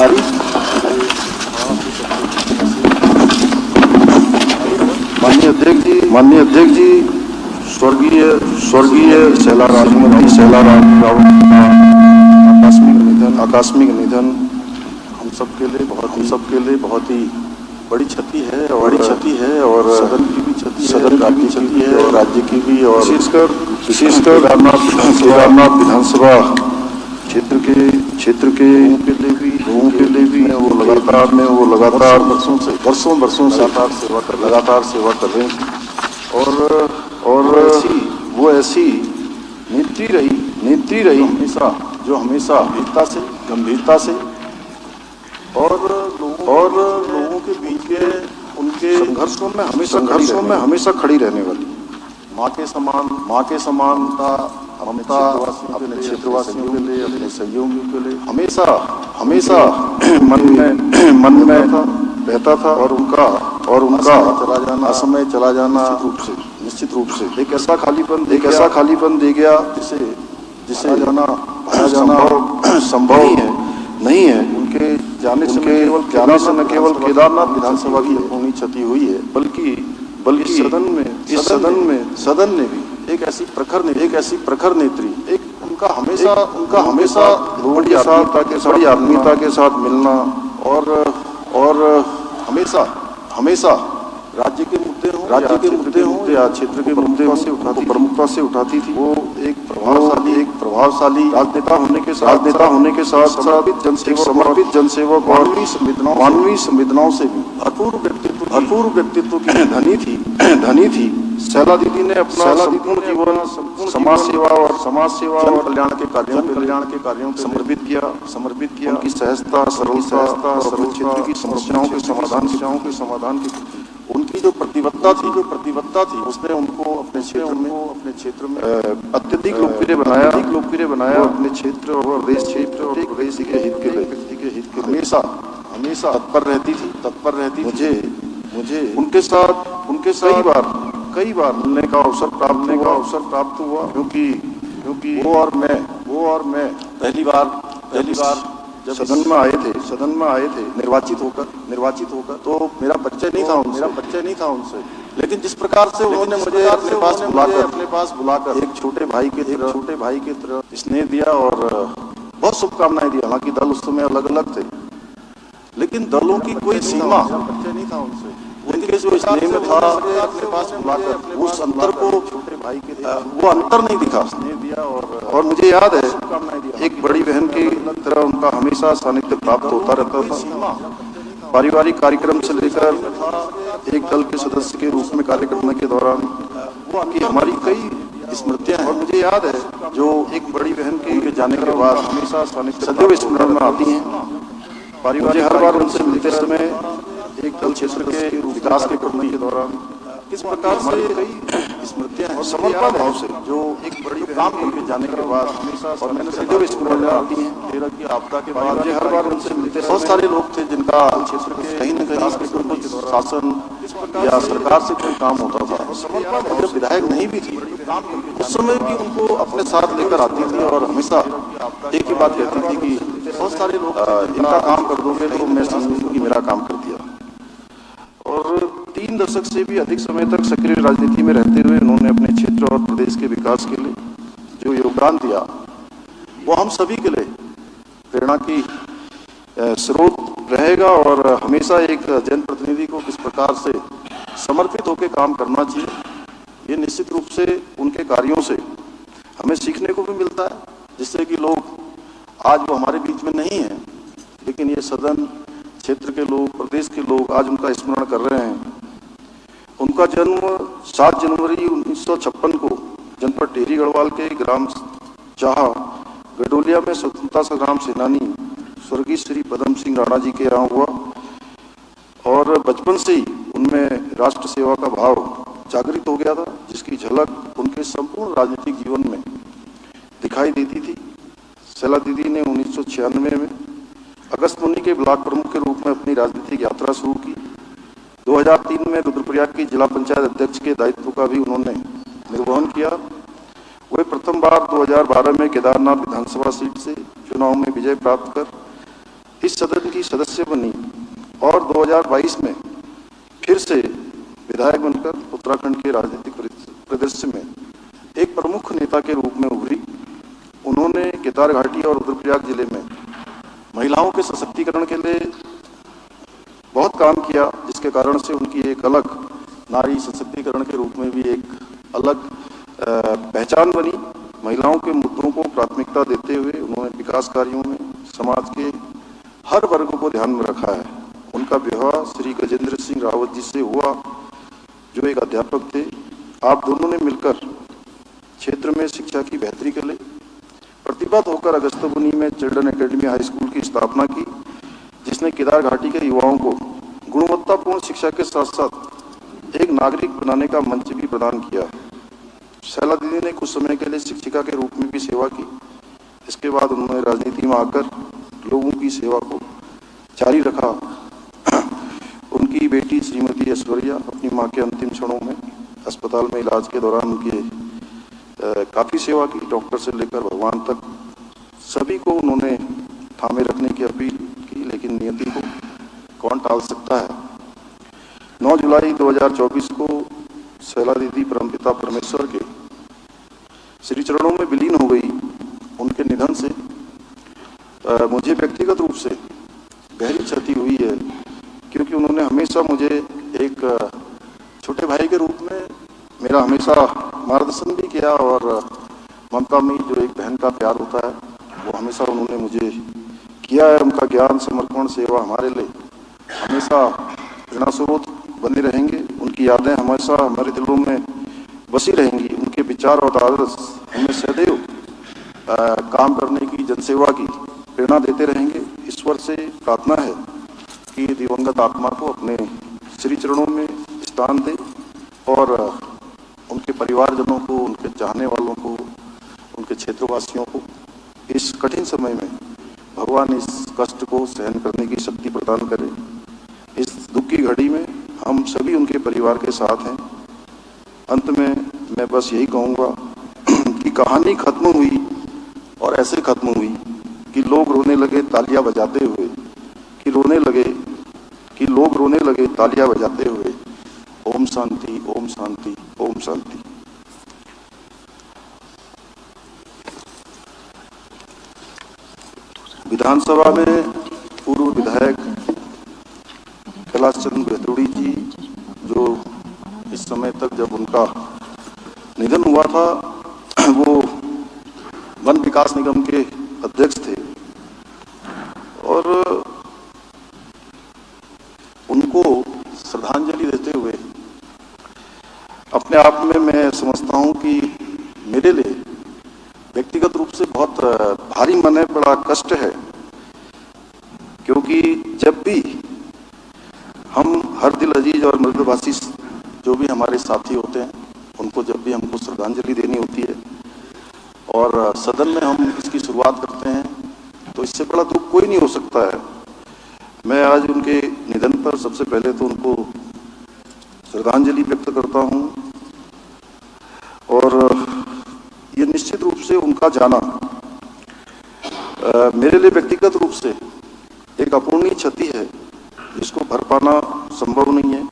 रही? माननीय अध्यक्ष जी, स्वर्गीय शैलाराम राव आकस्मिक निधन हम सबके लिए बहुत ही बड़ी क्षति है और सदन की भी क्षति है और राज्य की भी, और विशेषकर केदारनाथ विधानसभा क्षेत्र के लोगों के लिए भी वो लगातार वर्षों से लगातार सेवा कर रहे हैं और वो ऐसी नेत्री रही हमेशा गंभीरता से और लोगों के बीच के उनके संघर्षों में हमेशा खड़ी रहने वाली माँ के समान था। अपने क्षेत्रवासियों के लिए, अपने सहयोगियों के लिए हमेशा मन में रहता था और उनका असमय चला जाना निश्चित रूप से एक ऐसा खालीपन दे गया जिसे जाना संभव नहीं है। उनके जाने से न केवल केदारनाथ विधानसभा की होनी क्षति हुई है, बल्कि सदन ने भी एक ऐसी प्रखर नेत्री, एक उनका हमेशा बड़ी आत्मीयता के साथ मिलना और हमेशा राज्य के मुद्दे हों या क्षेत्र के मुद्दे प्रमुखता से उठाती थी। वो एक प्रभावशाली राजनेता होने के साथ समर्पित जनसेवक और मानवीय संवेदनाओं से भी भरपूर व्यक्तित्व की धनी थी। शैला दीदी ने अपना संपूर्ण जीवन समाज सेवा और कल्याण के कार्यों को समर्पित किया। उनकी सहजता, सरलता और क्षेत्र की समस्याओं के समाधान की उनकी जो प्रतिबद्धता थी उसने उनको अपने क्षेत्र में अत्यधिक लोकप्रिय बनाया। अपने क्षेत्र और देश के हित के लिए हमेशा तत्पर रहती। मुझे उनके साथ कई बार मिलने का अवसर प्राप्त हुआ क्योंकि वो और मैं पहली बार जब सदन में आए थे निर्वाचित होकर तो मेरा परिचय नहीं था उनसे, लेकिन जिस प्रकार से उन्होंने मुझे अपने पास बुलाकर एक छोटे भाई के तरह स्नेह दिया और बहुत शुभकामनाएं दी। हालांकि दल उस समय अलग थे, लेकिन दलों की कोई सीमा नहीं था उनसे। उनके जो स्नेह में था अपने पास बुलाकर उस अंतर को छोटे भाई के वो अंतर नहीं दिखा, स्नेह दिया और मुझे याद है एक बड़ी बहन की तरह उनका हमेशा सानिध्य प्राप्त होता रहता था। पारिवारिक कार्यक्रम से लेकर एक दल के सदस्य के रूप में कार्य करने के दौरान वो की हमारी कई स्मृतियां हैं और मुझे याद है जो एक बड़ी बहन के जाने के बाद हमेशा सदैव स्मरण में आती हैं। पारिवारिक हर बार उनसे मिलते समय एक दल क्षेत्र के विकास के करने के दौरान किस प्रकार से कई स्मृतियां हैं समर्पण भाव से जो एक बड़ी काम करके जाने के बाद हमेशा और मैंने सदैव स्मरण में आती हैं। 13 की आपदा के बाद मुझे हर बार उनसे मिलते बहुत सारे लोग थे जिनका क्षेत्र के कहीं न कहीं शासन या सरकार से कोई काम होता था और जब विधायक नहीं भी थी उस समय भी उनको अपने साथ लेकर आती थी और हमेशा एक ही बात कहती थी कि बहुत सारे लोग इनका काम कर दोगे तो मैं समझूंगी कि मेरा काम कर दिया। और 3 दशक से भी अधिक समय तक सक्रिय राजनीति में रहते हुए उन्होंने अपने क्षेत्र और प्रदेश के विकास के लिए जो योगदान दिया वो हम सभी के लिए प्रेरणा की स्रोत रहेगा और हमेशा एक जनप्रतिनिधि को किस प्रकार से समर्पित होकर काम करना चाहिए ये निश्चित रूप से उनके कार्यों से हमें सीखने को भी मिलता है, जिससे कि लोग आज वो हमारे बीच में नहीं है, लेकिन ये सदन क्षेत्र के लोग, प्रदेश के लोग आज उनका स्मरण कर रहे हैं। उनका जन्म 7 जनवरी 1956 को जनपद टेहरी गढ़वाल के ग्राम चाह गडोलिया में स्वतंत्रता संग्राम सेनानी स्वर्गीय श्री पदम सिंह राणा जी के यहाँ हुआ और बचपन से ही उनमें राष्ट्र सेवा का भाव जागृत हो गया था, जिसकी झलक उनके संपूर्ण राजनीतिक जीवन में दिखाई देती थी। शैला दीदी ने 1996 में अगस्तमुनि के ब्लॉक प्रमुख के रूप में अपनी राजनीतिक यात्रा शुरू की। 2003 में रुद्रप्रयाग की जिला पंचायत अध्यक्ष के दायित्व का भी उन्होंने निर्वहन किया। वे प्रथम बार 2012 में केदारनाथ विधानसभा सीट से चुनाव में विजय प्राप्त कर इस सदन की सदस्य बनी और 2022 में फिर से विधायक बनकर उत्तराखंड के राजनीतिक परिदृश्य में एक प्रमुख नेता के रूप में उभरी। उन्होंने केदार घाटी और रुद्रप्रयाग जिले में महिलाओं के सशक्तिकरण के लिए बहुत काम किया, जिसके कारण से उनकी एक अलग नारी सशक्तिकरण के रूप में भी एक अलग पहचान बनी। महिलाओं के मुद्दों को प्राथमिकता देते हुए उन्होंने विकास कार्यों में समाज के हर वर्ग को ध्यान में रखा है। उनका विवाह श्री गजेंद्र सिंह रावत जी से हुआ, जो एक अध्यापक थे। आप दोनों ने मिलकर क्षेत्र में शिक्षा की बेहतरी के लिए प्रतिबद्ध होकर अगस्त्यमुनि में चिल्ड्रन एकेडमी हाई स्कूल की स्थापना की, जिसने केदार घाटी के युवाओं को गुणवत्तापूर्ण शिक्षा के साथ साथ एक नागरिक बनाने का मंच भी प्रदान किया। शैला दीदी ने कुछ समय के लिए शिक्षिका के रूप में भी सेवा की। इसके बाद उन्होंने राजनीति में आकर लोगों की सेवा को जारी रखा। उनकी बेटी श्रीमती ऐश्वर्या अपनी मां के अंतिम क्षणों में अस्पताल में इलाज के दौरान उनकी काफ़ी सेवा की। डॉक्टर से लेकर भगवान तक सभी को उन्होंने थामे रखने की अपील की, लेकिन नियति को कौन टाल सकता है। 9 जुलाई 2024 को शैला दीदी परमपिता परमेश्वर के श्री चरणों में विलीन हो गई। उनके निधन से मुझे व्यक्तिगत रूप से गहरी क्षति हुई है, क्योंकि उन्होंने हमेशा मुझे एक छोटे भाई के रूप में मेरा हमेशा मार्गदर्शन भी किया, और ममता में जो एक बहन का प्यार होता है वो हमेशा उन्होंने मुझे किया है। उनका ज्ञान, समर्पण, सेवा हमारे लिए हमेशा प्रेरणा स्रोत बने रहेंगे। उनकी यादें हमेशा हमारे दिलों में बसी रहेंगी। उनके विचार और आदर्श हमें सदैव काम करने की, जनसेवा की प्रेरणा देते रहेंगे। ईश्वर से प्रार्थना है कि दिवंगत आत्मा को अपने श्री चरणों में स्थान दे, और उनके परिवारजनों को, उनके चाहने वालों को, उनके क्षेत्रवासियों को इस कठिन समय में भगवान इस कष्ट को सहन करने की शक्ति प्रदान करें। इस दुख की घड़ी में हम सभी उनके परिवार के साथ हैं। अंत में मैं बस यही कहूँगा कि कहानी खत्म हुई, और ऐसे खत्म हुई कि लोग रोने लगे तालियां बजाते हुए, कि लोग रोने लगे तालियां बजाते हुए। ओम शांति, ओम शांति, ओम शांति। विधानसभा में पूर्व विधायक कैलाश चंद्र गहतोड़ी जी, जो इस समय तक जब उनका निधन हुआ था वो वन विकास निगम के अध्यक्ष थे, और उनको श्रद्धांजलि देते हुए अपने आप में मैं समझता हूं कि मेरे लिए व्यक्तिगत रूप से बहुत भारी मन है, बड़ा कष्ट है, क्योंकि जब भी हम हर दिल अजीज और मृदभाषी जो भी हमारे साथी होते हैं, उनको जब भी हमको श्रद्धांजलि देनी होती है और सदन में हम इसकी शुरुआत करते हैं, तो इससे बड़ा दुख कोई नहीं हो सकता है। मैं आज उनके निधन पर सबसे पहले तो उनको श्रद्धांजलि व्यक्त करता हूं, और ये निश्चित रूप से उनका जाना मेरे लिए व्यक्तिगत रूप से एक अपूर्णीय क्षति है, जिसको भर पाना संभव नहीं है।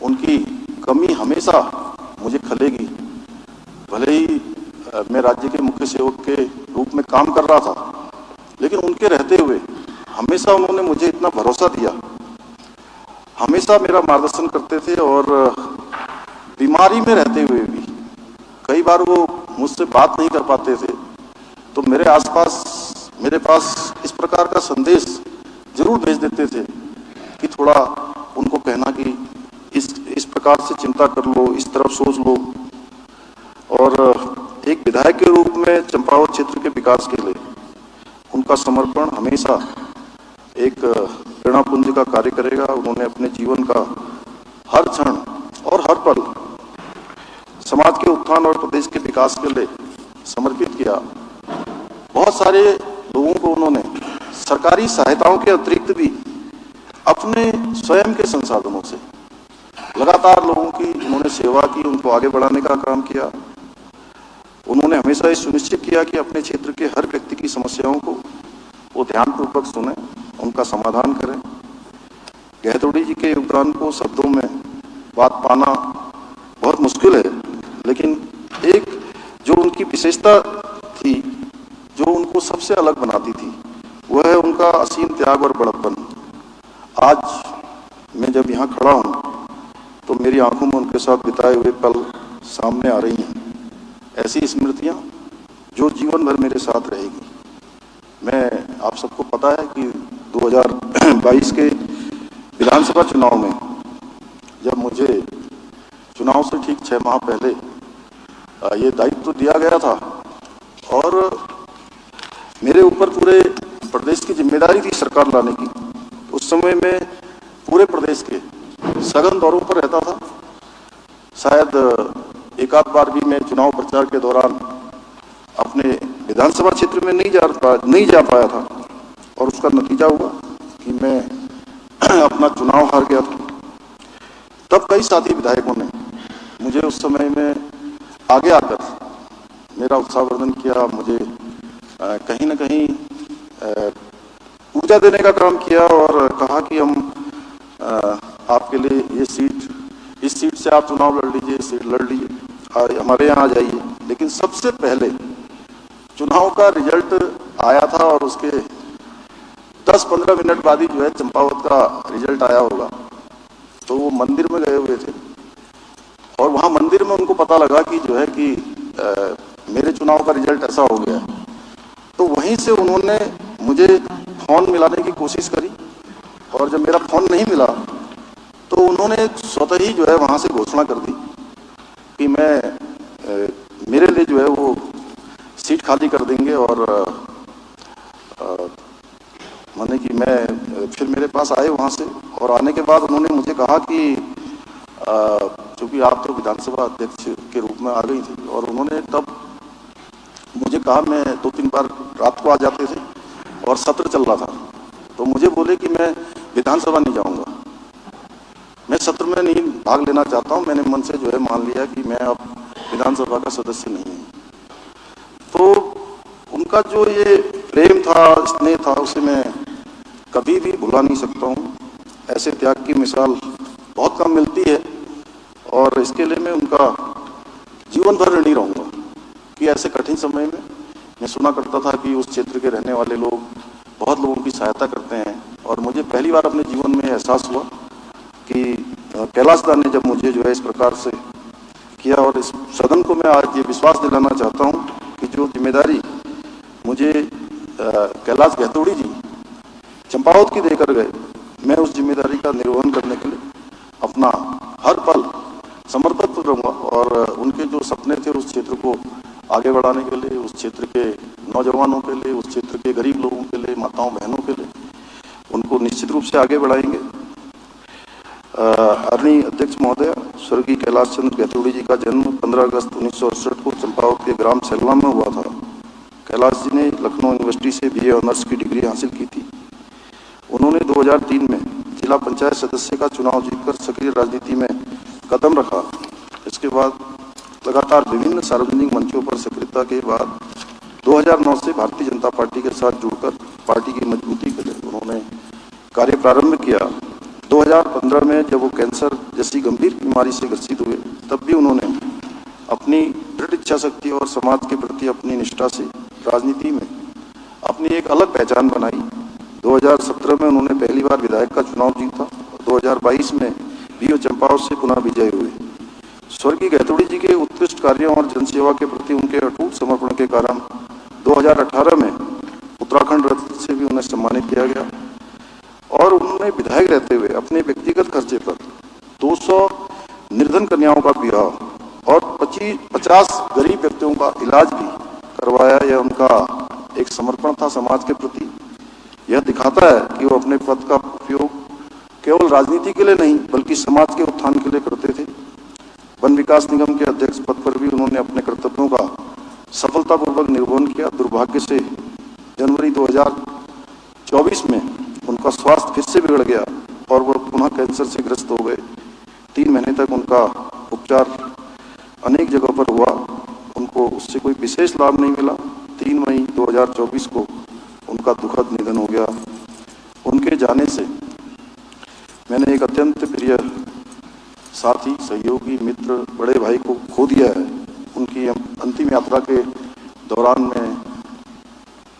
उनकी कमी हमेशा मुझे खलेगी। भले ही मैं राज्य के मुख्य सेवक के रूप में काम कर रहा था, लेकिन उनके रहते हुए हमेशा उन्होंने मुझे इतना भरोसा दिया, हमेशा मेरा मार्गदर्शन करते थे, और बीमारी में रहते हुए भी कई बार वो मुझसे बात नहीं कर पाते थे, तो मेरे पास इस प्रकार का संदेश जरूर भेज देते थे कि थोड़ा उनको कहना कि इस प्रकार से चिंता कर लो, इस तरफ सोच लो। और एक विधायक के रूप में चंपावत क्षेत्र के विकास के लिए उनका समर्पण हमेशा एक प्रेरणापुंज का कार्य करेगा। उन्होंने अपने जीवन का हर क्षण और हर पल समाज के उत्थान और प्रदेश के विकास के लिए समर्पित किया। बहुत सारे लोगों को उन्होंने सरकारी सहायताओं के अतिरिक्त भी अपने स्वयं के संसाधनों से लगातार लोगों की उन्होंने सेवा की, उनको आगे बढ़ाने का काम किया। उन्होंने हमेशा ये सुनिश्चित किया कि अपने क्षेत्र के हर व्यक्ति की समस्याओं को वो ध्यानपूर्वक सुने उनका समाधान करें। गहतोड़ी जी के योगदान को शब्दों में बात पाना बहुत मुश्किल है, लेकिन एक जो उनकी विशेषता थी, जो उनको सबसे अलग बनाती थी, वह है उनका असीम त्याग और बड़प्पन। आज मैं जब यहाँ खड़ा हूँ तो मेरी आंखों में उनके साथ बिताए हुए पल सामने आ रही हैं, ऐसी स्मृतियाँ जो जीवन भर मेरे साथ रहेगी। मैं आप सबको पता है कि 2022 के विधानसभा चुनाव में जब मुझे चुनाव से ठीक 6 माह पहले ये दायित्व दिया गया था और मेरे ऊपर पूरे प्रदेश की जिम्मेदारी थी सरकार लाने की, उस समय मैं पूरे प्रदेश के सघन दौरों पर रहता था। शायद एक आध बार भी मैं चुनाव प्रचार के दौरान अपने विधानसभा क्षेत्र में नहीं जा पाया था और उसका नतीजा हुआ कि मैं अपना चुनाव हार गया था। तब कई साथी विधायकों ने मुझे उस समय में आगे आकर मेरा उत्साहवर्धन किया, मुझे कहीं न कहीं ऊर्जा देने का काम किया और कहा कि हम आपके लिए इस सीट से आप चुनाव लड़ लीजिए, इस सीट लड़ लीजिए, हमारे यहाँ आ जाइए। लेकिन सबसे पहले चुनाव का रिजल्ट आया था और उसके 10-15 मिनट बाद ही जो है चंपावत का रिजल्ट आया होगा, तो वो मंदिर में गए हुए थे और वहाँ मंदिर में उनको पता लगा कि जो है कि मेरे चुनाव का रिजल्ट ऐसा हो गया। तो वहीं से उन्होंने मुझे फोन मिलाने की कोशिश करी और जब मेरा फोन नहीं मिला तो उन्होंने स्वतः ही जो है वहाँ से घोषणा कर दी कि मेरे लिए जो है वो सीट खाली कर देंगे और माने कि मैं फिर मेरे पास आए वहाँ से, और आने के बाद उन्होंने मुझे कहा कि चूँकि आप तो विधानसभा अध्यक्ष के रूप में आ गई थी, और उन्होंने तब मुझे कहा, मैं 2-3 बार रात को आ जाते थे और सत्र चल रहा था, तो मुझे बोले कि मैं विधानसभा नहीं जाऊंगा, मैं सत्र में नहीं भाग लेना चाहता हूं। मैंने मन से जो है मान लिया कि मैं अब विधानसभा का सदस्य नहीं हूं। तो उनका जो ये प्रेम था, स्नेह था, उसे मैं कभी भी भुला नहीं सकता हूं। ऐसे त्याग की मिसाल बहुत कम मिलती है और इसके लिए मैं उनका जीवन भर ऋणी रहूंगा कि ऐसे कठिन समय में मैं सुना करता था कि उस क्षेत्र के रहने वाले लोग बहुत लोगों की सहायता करते हैं, और मुझे पहली बार अपने जीवन में एहसास हुआ कि कैलाश दा ने जब मुझे जो है इस प्रकार से किया, और इस सदन को मैं आज ये विश्वास दिलाना चाहता हूँ कि जो जिम्मेदारी मुझे कैलाश गहतोड़ी जी चंपावत की देकर गए, मैं उस जिम्मेदारी का निर्वहन करने के लिए अपना हर पल समर्पित रहूँगा, और उनके जो सपने थे उस क्षेत्र को आगे बढ़ाने के लिए, उस क्षेत्र के नौजवानों के लिए, उस क्षेत्र के गरीब लोगों के लिए, माताओं बहनों के लिए, उनको निश्चित रूप से आगे बढ़ाएंगे। आदरणीय अध्यक्ष महोदय, स्वर्गीय कैलाश चंद्र गहतोड़ी जी का जन्म 15 अगस्त 1968 को चंपावत के ग्राम सेल्ला में हुआ था। कैलाश जी ने लखनऊ यूनिवर्सिटी से BA ऑनर्स की डिग्री हासिल की थी। उन्होंने 2003 में जिला पंचायत सदस्य का चुनाव जीतकर सक्रिय राजनीति में कदम रखा। इसके बाद लगातार विभिन्न सार्वजनिक मंचों पर सक्रियता के बाद 2009 से भारतीय जनता पार्टी के साथ जुड़कर पार्टी की मजबूती के लिए उन्होंने कार्य प्रारंभ किया। 2015 में जब वो कैंसर जैसी गंभीर बीमारी से ग्रसित हुए, तब भी उन्होंने अपनी दृढ़ इच्छा शक्ति और समाज के प्रति अपनी निष्ठा से राजनीति में अपनी एक अलग पहचान बनाई। 2017 में उन्होंने पहली बार विधायक का चुनाव जीता। 2022 में BO चंपावत से पुनः विजयी हुए। स्वर्गीय गहतोड़ी जी के उत्कृष्ट कार्यों और जनसेवा के प्रति उनके अटूट समर्पण के कारण 2018 में उत्तराखंड रत्न से भी उन्हें सम्मानित किया गया, और उन्होंने विधायक रहते हुए अपने व्यक्तिगत खर्चे पर 200 निर्धन कन्याओं का विवाह और 50 गरीब व्यक्तियों का इलाज भी करवाया। यह उनका एक समर्पण था समाज के प्रति। यह दिखाता है कि वो अपने पद का उपयोग केवल राजनीति के लिए नहीं बल्कि समाज के उत्थान के लिए करते थे। वन विकास निगम के अध्यक्ष पद पर भी उन्होंने अपने कर्तव्यों का सफलतापूर्वक निर्वहन किया। दुर्भाग्य से जनवरी 2024 में उनका स्वास्थ्य फिर से बिगड़ गया और वह पुनः कैंसर से ग्रस्त हो गए। 3 महीने तक उनका उपचार अनेक जगहों पर हुआ, उनको उससे कोई विशेष लाभ नहीं मिला। 3 मई 2024 को उनका दुखद निधन हो गया। उनके जाने से मैंने एक अत्यंत प्रिय साथी, सहयोगी, मित्र, बड़े भाई को खो दिया है। उनकी अंतिम यात्रा के दौरान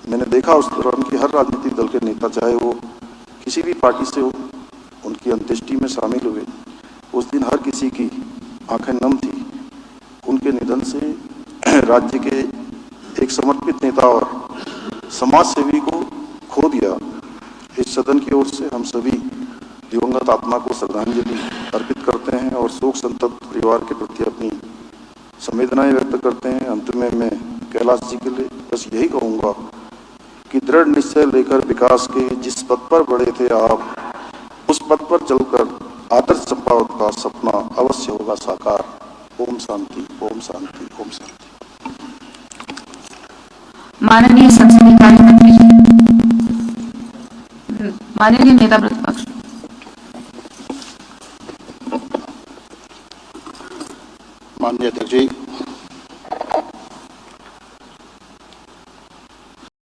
मैंने देखा उस दौरान कि हर राजनीतिक दल के नेता, चाहे वो किसी भी पार्टी से हो, उनकी अंत्येष्टि में शामिल हुए। उस दिन हर किसी की आंखें नम थी। उनके निधन से राज्य के एक समर्पित नेता और समाज सेवी को खो दिया। इस सदन की ओर से हम सभी दिवंगत आत्मा को श्रद्धांजलि अर्पित करते हैं और शोक संतप्त परिवार के प्रति अपनी संवेदनाएं व्यक्त करते हैं। अंत में मैं कैलाश जी के लिए बस यही कहूँगा कि दृढ़ निश्चय लेकर विकास के जिस पथ पर बढ़े थे आप, उस पथ पर चलकर आदर्श चंपावत का सपना अवश्य होगा साकार। ओम शांति, ओम शांति, ओम शांति। माननीय संसदीय कार्य मंत्री जी, माननीय नेता प्रतिपक्ष। माननीय अध्यक्ष जी,